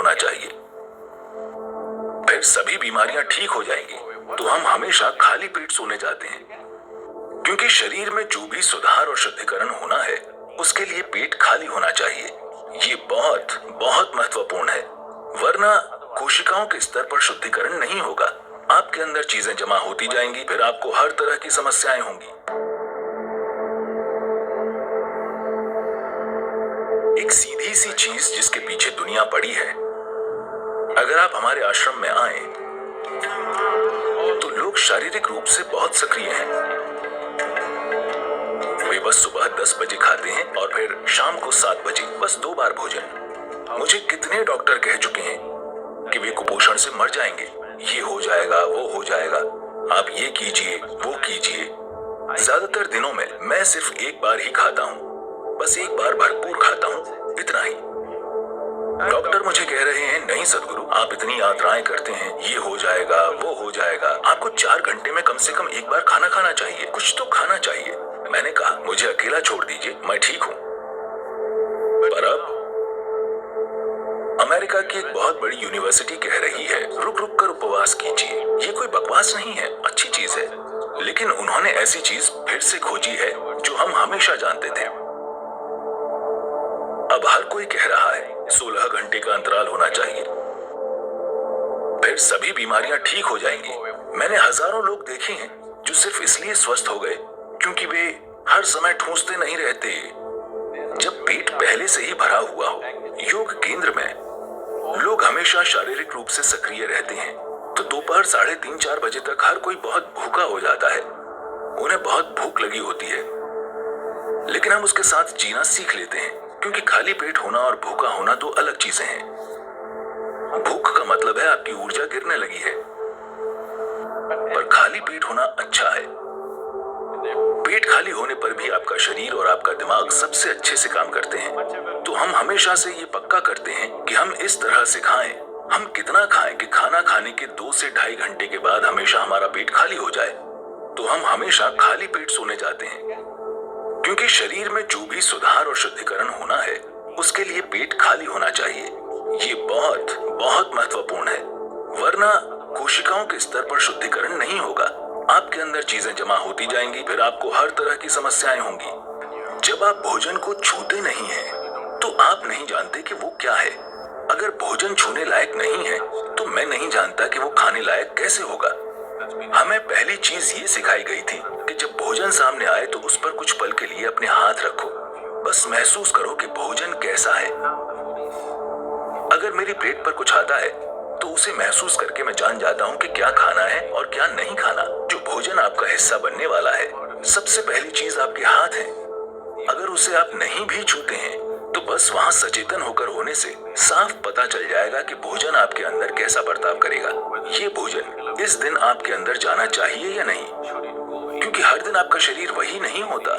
होना चाहिए। फिर सभी बीमारियां ठीक हो जाएंगी। तो हम हमेशा खाली पेट सोने जाते हैं, क्योंकि शरीर में जो भी सुधार और शुद्धिकरण होना है उसके लिए पेट खाली होना चाहिए। ये बहुत बहुत महत्वपूर्ण है, वरना कोशिकाओं के स्तर पर शुद्धिकरण नहीं होगा। आपके अंदर चीजें जमा होती जाएंगी, फिर आपको हर तरह की समस्याएं होंगी। एक सीधी सी चीज जिसके पीछे दुनिया पड़ी है, अगर आप हमारे आश्रम में आए तो लोग शारीरिक रूप से बहुत सक्रिय हैं। वे बस सुबह 10 बजे खाते हैं और फिर शाम को 7 बजे, बस 2 बार भोजन। मुझे कितने डॉक्टर कह चुके हैं कि वे कुपोषण से मर जाएंगे, ये हो जाएगा, वो हो जाएगा, आप ये कीजिए, वो कीजिए। ज्यादातर दिनों में मैं सिर्फ एक बार ही खाता हूँ, बस एक बार भरपूर खाता हूँ, इतना ही। डॉक्टर मुझे कह रहे हैं, नहीं सदगुरु, आप इतनी यात्राएं करते हैं, ये हो जाएगा, वो हो जाएगा, आपको 4 घंटे में कम से कम एक बार खाना खाना चाहिए, कुछ तो खाना चाहिए। मैंने कहा, मुझे अकेला छोड़ दीजिए, मैं ठीक हूँ। पर अब अमेरिका की एक बहुत बड़ी यूनिवर्सिटी कह रही है, रुक रुक कर उपवास कीजिए। ये कोई बकवास नहीं है, अच्छी चीज है, लेकिन उन्होंने ऐसी चीज फिर से खोजी है जो हम हमेशा जानते थे। अब हर कोई कह रहा है 16 घंटे का अंतराल होना चाहिए, फिर सभी बीमारियां ठीक हो जाएंगी। मैंने हजारों लोग देखे हैं जो सिर्फ इसलिए स्वस्थ हो गए क्योंकि वे हर समय ठूंसते नहीं रहते। जब पेट पहले से ही भरा हुआ हो, योग केंद्र में लोग हमेशा शारीरिक रूप से सक्रिय रहते हैं, तो दोपहर 3:30-4 बजे तक हर कोई बहुत भूखा हो जाता है। उन्हें बहुत भूख लगी होती है, लेकिन हम उसके साथ जीना सीख लेते हैं, क्योंकि खाली पेट होना और भूखा होना दो अलग चीजें हैं। भूख का मतलब है आपकी ऊर्जा गिरने लगी है, पर खाली पेट होना अच्छा है। पेट खाली होने पर भी आपका शरीर और आपका दिमाग सबसे अच्छे से काम करते हैं। तो हम हमेशा से ये पक्का करते हैं कि हम इस तरह से खाएं, हम कितना खाएं कि खाना खाने के 2 से 2.5 घंटे के बाद हमेशा हमारा पेट खाली हो जाए। तो हम हमेशा खाली पेट सोने जाते हैं, क्योंकि शरीर में जो भी सुधार और शुद्धिकरण होना है उसके लिए पेट खाली होना चाहिए। ये बहुत बहुत महत्वपूर्ण है, वरना कोशिकाओं के स्तर पर शुद्धिकरण नहीं होगा। आपके अंदर चीजें जमा होती जाएंगी, फिर आपको हर तरह की समस्याएं होंगी। जब आप भोजन को छूते नहीं हैं, तो आप नहीं जानते कि वो क्या है। अगर भोजन छूने लायक नहीं है, तो मैं नहीं जानता कि वो खाने लायक कैसे होगा। हमें पहली चीज ये सिखाई गई थी कि जब भोजन सामने आए तो उस पर कुछ पल के लिए अपने हाथ रखो, बस महसूस करो कि भोजन कैसा है। अगर मेरी प्लेट पर कुछ आता है तो उसे महसूस करके मैं जान जाता हूँ कि क्या खाना है और क्या नहीं खाना। जो भोजन आपका हिस्सा बनने वाला है, सबसे पहली चीज आपके हाथ है। अगर उसे आप नहीं भी छूते हैं तो बस वहां सचेतन होकर होने से साफ पता चल जाएगा कि भोजन आपके अंदर कैसा बर्ताव करेगा। ये भोजन इस दिन आपके अंदर जाना चाहिए या नहीं, क्योंकि हर दिन आपका शरीर वही नहीं होता।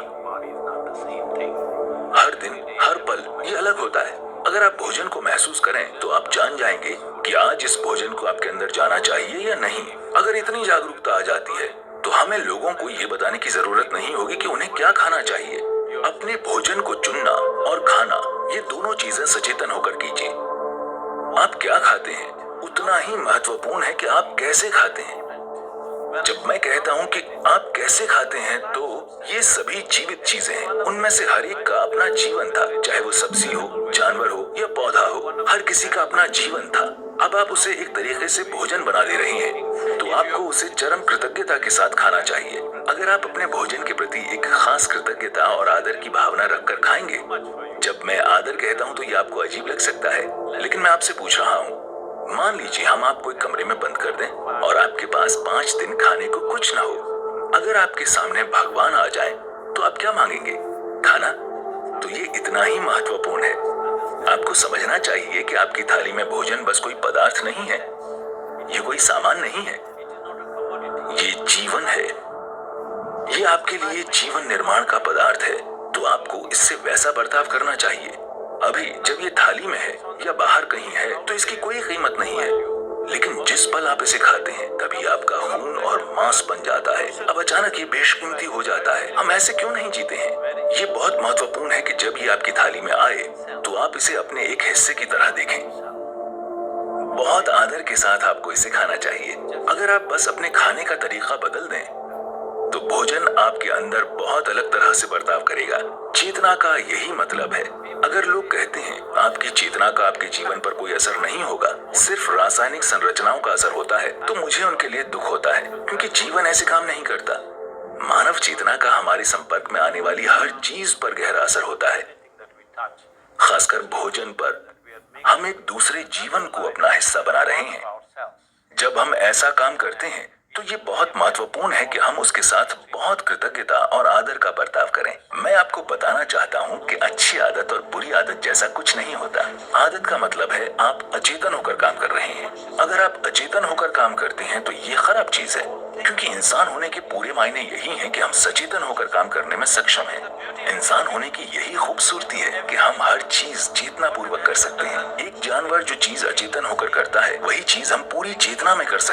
हर दिन हर पल ये अलग होता है। अगर आप भोजन को महसूस करें तो आप जान जाएंगे कि आज इस भोजन को आपके अंदर जाना चाहिए या नहीं। अगर इतनी जागरूकता आ जाती है तो हमें लोगों को ये बताने की जरूरत नहीं होगी कि उन्हें क्या खाना चाहिए। अपने भोजन को चुनना और खाना, ये दोनों चीजें सचेतन होकर कीजिए। आप क्या खाते हैं उतना ही महत्वपूर्ण है कि आप कैसे खाते हैं। जब मैं कहता हूँ कि आप कैसे खाते हैं, तो ये सभी जीवित चीजें हैं। उनमें से हर एक का अपना जीवन था, चाहे वो सब्जी हो, जानवर हो या पौधा हो, हर किसी का अपना जीवन था। अब आप उसे एक तरीके से भोजन बना दे रहे हैं, तो आपको उसे चरम कृतज्ञता के साथ खाना चाहिए। अगर आप अपने भोजन के प्रति एक खास कृतज्ञता और आदर की भावना रखकर खाएंगे, जब मैं आदर कहता हूँ तो ये आपको अजीब लग सकता है, लेकिन मैं आपसे पूछ रहा हूँ, मान लीजिए हम आपको एक कमरे में बंद कर दें और आपके पास 5 दिन खाने को कुछ ना हो। अगर आपके सामने भगवान आ जाए तो आप क्या मांगेंगे? खाना। तो ये इतना ही महत्वपूर्ण है। आपको समझना चाहिए कि आपकी थाली में भोजन बस कोई पदार्थ नहीं है, ये कोई सामान नहीं है, ये जीवन है। ये आपके लिए जीवन निर्माण का पदार्थ है, तो आपको इससे वैसा बर्ताव करना चाहिए। अभी जब ये थाली में है या बाहर कहीं है तो इसकी कोई कीमत नहीं है, लेकिन जिस पल आप इसे खाते हैं तभी आपका खून और मांस बन जाता है। अब अचानक ये बेशकीमती हो जाता है। हम ऐसे क्यों नहीं जीते हैं? ये बहुत महत्वपूर्ण है कि जब ये आपकी थाली में आए तो आप इसे अपने एक हिस्से की तरह देखें। बहुत आदर के साथ आपको इसे खाना चाहिए। अगर आप बस अपने खाने का तरीका बदल दें, तो भोजन आपके अंदर बहुत अलग तरह से बर्ताव करेगा। चेतना का यही मतलब है। अगर लोग कहते हैं आपकी चेतना का आपके जीवन पर कोई असर नहीं होगा, सिर्फ रासायनिक संरचनाओं का असर होता है, तो मुझे उनके लिए दुख होता है, क्योंकि जीवन ऐसे काम नहीं करता। मानव चेतना का हमारे संपर्क में आने वाली हर चीज पर गहरा असर होता है, खासकर भोजन पर। हम एक दूसरे जीवन को अपना हिस्सा बना रहे हैं। जब हम ऐसा काम करते हैं, तो ये बहुत महत्वपूर्ण है कि हम उसके साथ बहुत कृतज्ञता और आदर का बर्ताव करें। मैं आपको बताना चाहता हूँ कि अच्छी आदत और बुरी आदत जैसा कुछ नहीं होता। आदत का मतलब है आप अचेतन होकर काम कर रहे हैं। अगर आप अचेतन होकर काम करते हैं, तो ये खराब चीज है, क्योंकि इंसान होने के पूरे मायने यही हैं कि हम सचेतन होकर काम करने में सक्षम हैं। इंसान होने की यही खूबसूरती है कि हम हर चीज चेतना पूर्वक कर सकते हैं। एक जानवर जो चीज अचेतन होकर करता है, वही चीज हम पूरी चेतना में कर सकते हैं।